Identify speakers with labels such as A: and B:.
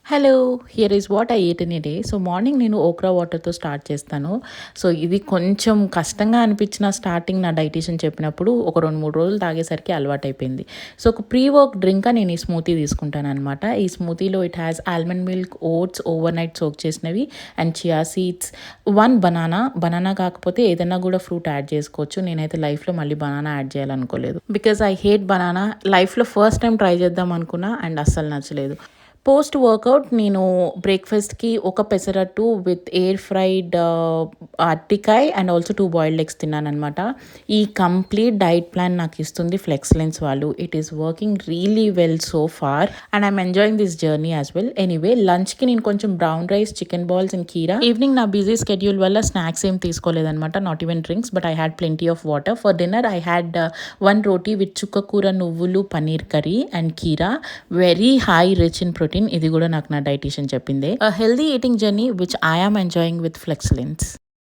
A: Hello! Here is what I eat in a day. So, morning నేను okra వాటర్‌తో start చేస్తాను. So, ఇది కొంచెం కష్టంగా అనిపించిన స్టార్టింగ్ నా డైటీషియన్ చెప్పినప్పుడు ఒక 2, 3 రోజులు తాగేసరికి అలవాటైపోయింది. సో, ఒక ప్రీ వర్క్ డ్రింక్‌గా నేను ఈ స్మూతీ తీసుకుంటాననమాట. ఈ స్మూతీలో it has almond milk, oats overnight soak చేసినవి and chia seeds, 1 banana. Banana కాకపోతే ఏదైనా కూడా ఫ్రూట్ యాడ్ చేసుకోవచ్చు. నేనైతే లైఫ్‌లో మళ్ళీ బనానా యాడ్ చేయాలనుకోలేదు. Because I hate banana. లైఫ్‌లో ఫస్ట్ టైమ్ ట్రై చేద్దాం అనుకున్నా అండ్ అస్సలు నచ్చలేదు. పోస్ట్ వర్కౌట్ నేను బ్రేక్ఫాస్ట్‌కి ఒక పెసరట్టు విత్ ఎయిర్ ఫ్రైడ్ అరటికాయ అండ్ ఆల్సో 2 బాయిల్డ్ ఎగ్స్ తిన్నాననమాట. ఈ కంప్లీట్ డైట్ ప్లాన్ నాకు ఇస్తుంది ఫ్లెక్సలెన్స్ వాళ్ళు. It is working really well so far and I'm enjoying this journey as well. Anyway లంచ్‌కి నేను కొంచెం brown rice, chicken balls and కీరా. ఈవినింగ్ నా బిజీ స్కెడ్యూల్ వల్ల స్నాక్స్ ఏం తీసుకోలేదనమాట. Not even drinks, but I had plenty of water. For dinner I had 1 roti with చుక్కకూర, నువ్వులు, పన్నీర్ కర్రీ అండ్ కీరా. Very high rich in protein. ఇది కూడా నాకు నా డైటీషియన్ చెప్పిందే. Healthy eating journey which I am enjoying with ఫ్లెక్సలెన్స్.